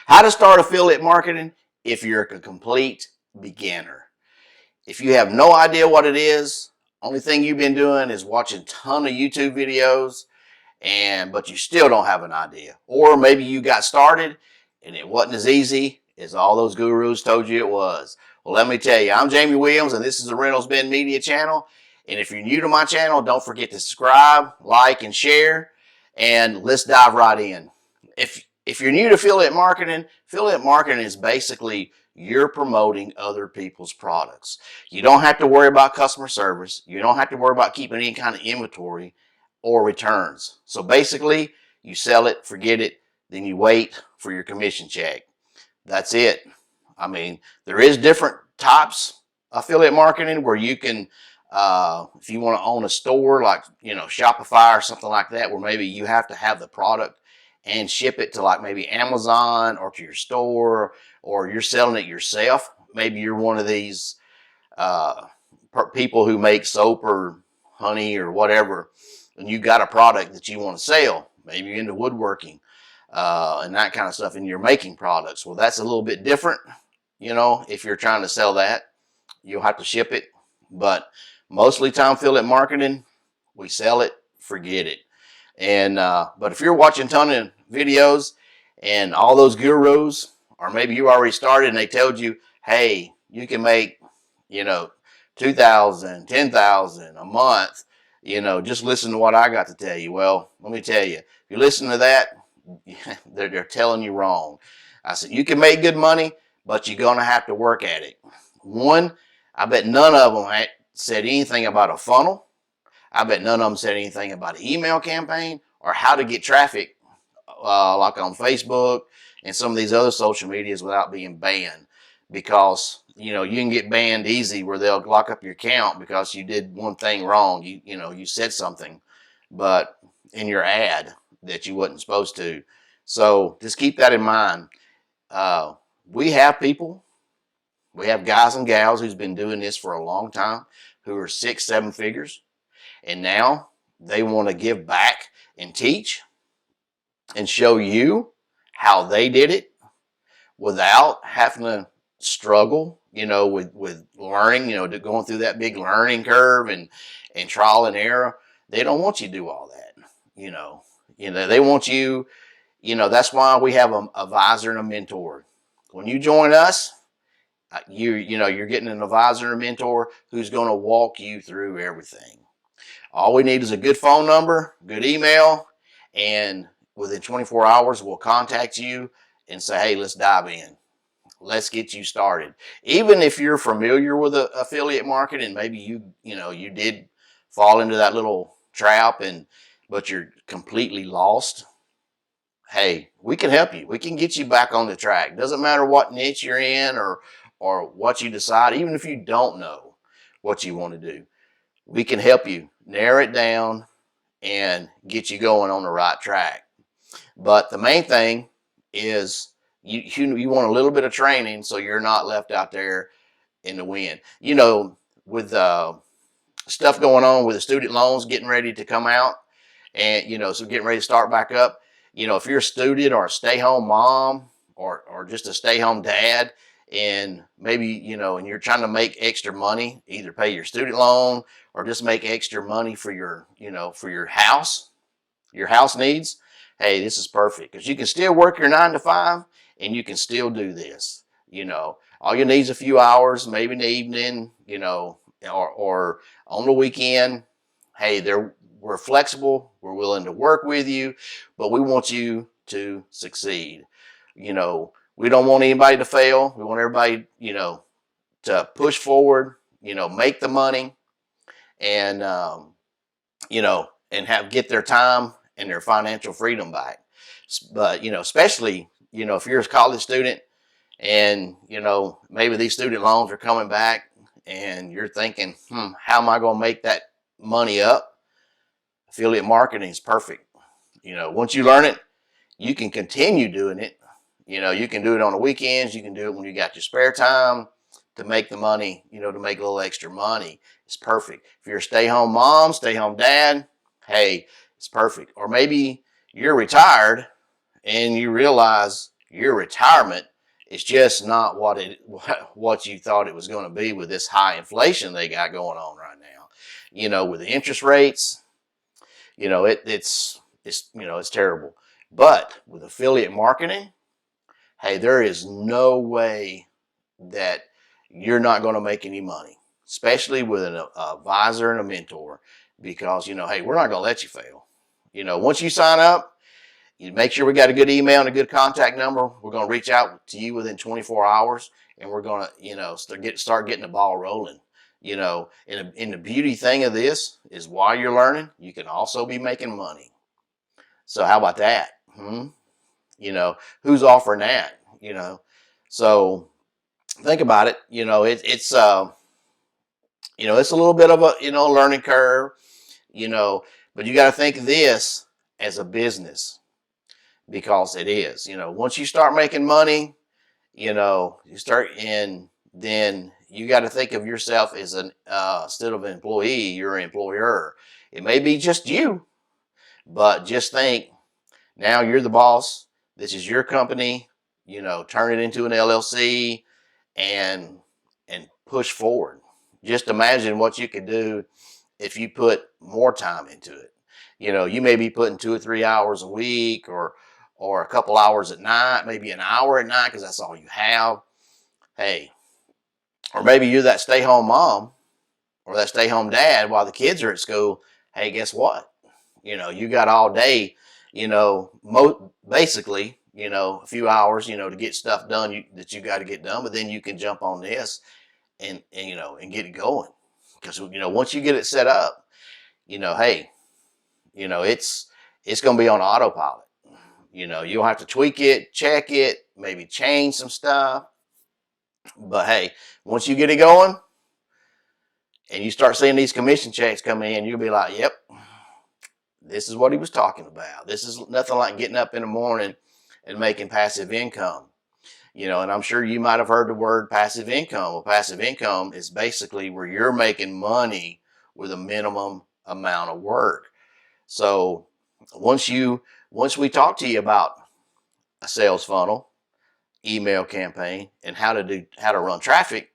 How to start affiliate marketing if you're a complete beginner. If you have no idea what it is, only thing you've been doing is watching a ton of YouTube videos, but you still don't have an idea. Or maybe you got started and it wasn't as easy as all those gurus told you it was. Well, let me tell you, I'm Jamie Williams, and this is the RiddlesBendMedia channel. And if you're new to my channel, don't forget to subscribe, like, and share. And let's dive right in. If you're new to affiliate marketing is basically you're promoting other people's products. You don't have to worry about customer service. You don't have to worry about keeping any kind of inventory or returns. So basically, you sell it, forget it, then you wait for your commission check. That's it. I mean, there is different types of affiliate marketing where you can, if you want to own a store like, Shopify or something like that, where maybe you have to have the product and ship it to like maybe Amazon or to your store, or you're selling it yourself. Maybe you're one of these people who make soap or honey or whatever, and you got a product that you want to sell. Maybe you're into woodworking and that kind of stuff, and you're making products. Well, that's a little bit different. If you're trying to sell that, you'll have to ship it. But mostly time affiliate marketing, we sell it, forget it. And but if you're watching a ton of videos and all those gurus, or maybe you already started and they told you, hey, you can make, $2,000, $10,000 a month, just listen to what I got to tell you. Well, let me tell you, if you listen to that, they're telling you wrong. I said, you can make good money, but you're going to have to work at it. One, I bet none of them said anything about a funnel. I bet none of them said anything about an email campaign or how to get traffic like on Facebook and some of these other social medias without being banned. Because, you can get banned easy where they'll lock up your account because you did one thing wrong. You said something but in your ad that you wasn't supposed to. So just keep that in mind. We have guys and gals who's been doing this for a long time who are 6, 7 figures. And now they want to give back and teach and show you how they did it without having to struggle, with learning, going through that big learning curve and trial and error. They don't want you to do all that, they want you, that's why we have an advisor and a mentor. When you join us, you're getting an advisor and a mentor who's going to walk you through everything. All we need is a good phone number, good email, and within 24 hours, we'll contact you and say, hey, let's dive in. Let's get you started. Even if you're familiar with affiliate marketing, maybe you did fall into that little trap, but you're completely lost. Hey, we can help you. We can get you back on the track. Doesn't matter what niche you're in or what you decide, even if you don't know what you want to do. We can help you narrow it down and get you going on the right track. But the main thing is you want a little bit of training so you're not left out there in the wind. With stuff going on with the student loans getting ready to come out and, so getting ready to start back up, if you're a student or a stay-home mom or just a stay-home dad, and maybe, and you're trying to make extra money, either pay your student loan or just make extra money for your house needs. Hey, this is perfect because you can still work your 9 to 5 and you can still do this. All you need is a few hours, maybe in the evening, or on the weekend. Hey, we're flexible. We're willing to work with you, but we want you to succeed. We don't want anybody to fail. We want everybody, to push forward, make the money and, get their time and their financial freedom back. But, especially, if you're a college student and, maybe these student loans are coming back and you're thinking, how am I going to make that money up? Affiliate marketing is perfect. Once you learn it, you can continue doing it. You can do it on the weekends. You can do it when you got your spare time to make the money, to make a little extra money. It's perfect. If you're a stay-home mom, stay-home dad, hey, it's perfect. Or maybe you're retired and you realize your retirement is just not what you thought it was going to be with this high inflation they got going on right now. You know, with the interest rates, you know, it's terrible. But with affiliate marketing, hey, there is no way that you're not going to make any money, especially with an advisor and a mentor, because, you know, hey, we're not going to let you fail. You know, once you sign up, you make sure we got a good email and a good contact number. We're going to reach out to you within 24 hours, and we're going to, you know, start getting the ball rolling. You know, and the beauty thing of this is while you're learning, you can also be making money. So how about that? You know, who's offering that? You know, so think about it. You know, it's you know, it's a little bit of a, you know, learning curve. You know, but you got to think of this as a business, because it is. You know, once you start making money, you know, then you got to think of yourself as an instead of an employee, you're an employer. It may be just you, but just think, now you're the boss. This is your company. You know, turn it into an LLC and push forward. Just imagine what you could do if you put more time into it. You know, you may be putting 2 or 3 hours a week, or a couple hours at night, maybe an hour at night because that's all you have. Hey, or maybe you're that stay-home mom or that stay-home dad while the kids are at school. Hey, guess what? You know, you got all day, you know, basically, you know, a few hours, you know, to get stuff done that you got to get done, but then you can jump on this and you know, and get it going. Because, you know, once you get it set up, you know, hey, you know, it's going to be on autopilot. You know, you'll have to tweak it, check it, maybe change some stuff. But hey, once you get it going and you start seeing these commission checks come in, you'll be like, yep, this is what he was talking about. This is nothing like getting up in the morning and making passive income. You know, and I'm sure you might have heard the word passive income. Well, passive income is basically where you're making money with a minimum amount of work. So once we talk to you about a sales funnel, email campaign, and how to run traffic,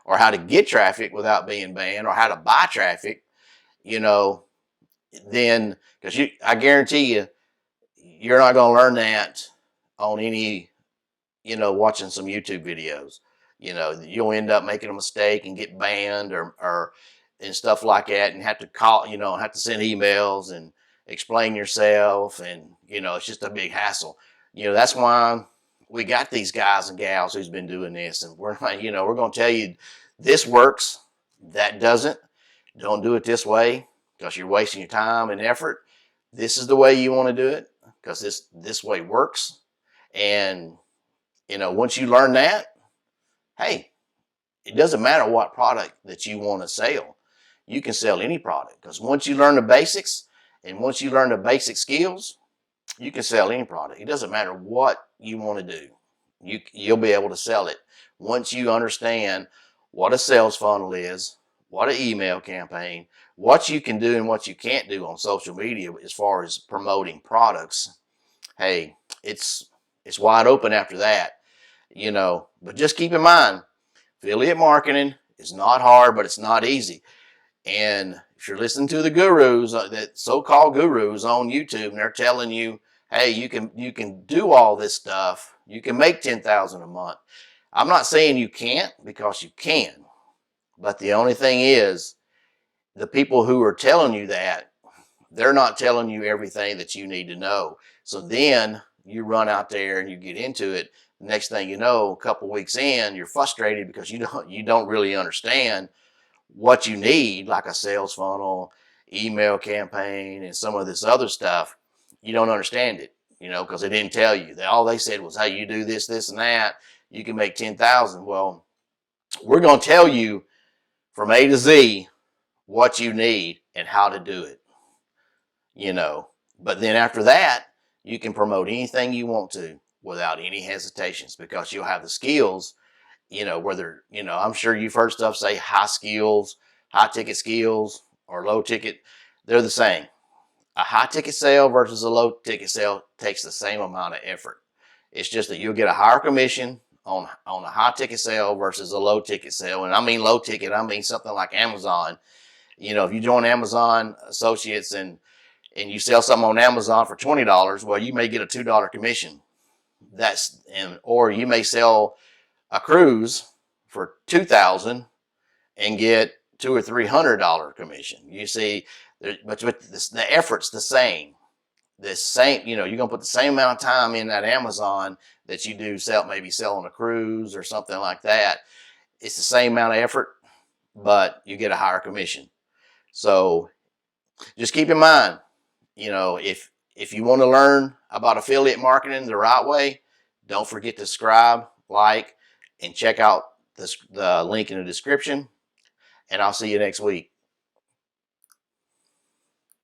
or how to get traffic without being banned, or how to buy traffic, you know, then because I guarantee you, you're not going to learn that on any, you know, watching some YouTube videos. You know, you'll end up making a mistake and get banned or and stuff like that, and have to call, you know, have to send emails and explain yourself, and you know, it's just a big hassle. You know, that's why we got these guys and gals who's been doing this, and we're like, you know, we're going to tell you this works, that doesn't. Don't do it this way because you're wasting your time and effort. This is the way you want to do it because this way works. And you know, once you learn that, hey, it doesn't matter what product that you want to sell. You can sell any product, because once you learn the basics and once you learn the basic skills, you can sell any product. It doesn't matter what you want to do. You'll be able to sell it once you understand what a sales funnel is, what an email campaign, what you can do and what you can't do on social media as far as promoting products. Hey, it's wide open after that, you know. But just keep in mind, affiliate marketing is not hard, but it's not easy. And if you're listening to the gurus, that so-called gurus on YouTube, and they're telling you, hey, you can do all this stuff, you can make $10,000 a month. I'm not saying you can't, because you can. But the only thing is, the people who are telling you that, they're not telling you everything that you need to know. So then you run out there and you get into it. The next thing you know, a couple weeks in, you're frustrated because you don't really understand what you need, like a sales funnel, email campaign, and some of this other stuff. You don't understand it, you know, because they didn't tell you. All they said was, hey, you do this, this, and that, you can make 10,000. Well, we're going to tell you from A to Z what you need and how to do it, you know. But then after that, you can promote anything you want to without any hesitations, because you'll have the skills, you know, whether, you know, I'm sure you've heard stuff say high skills, high ticket skills, or low ticket. They're the same. A high ticket sale versus a low ticket sale takes the same amount of effort. It's just that you'll get a higher commission on a high ticket sale versus a low ticket sale. And I mean low ticket, I mean something like Amazon. You know, if you join Amazon Associates and you sell something on Amazon for $20, well, you may get a $2 commission. Or you may sell a cruise for $2,000 and get $200 or $300 commission. You see, but the effort's the same. You know, you're gonna put the same amount of time in that Amazon that you do maybe selling a cruise or something like that. It's the same amount of effort, but you get a higher commission. So just keep in mind, you know, if you want to learn about affiliate marketing the right way, don't forget to subscribe, like, and check out the link in the description. And I'll see you next week.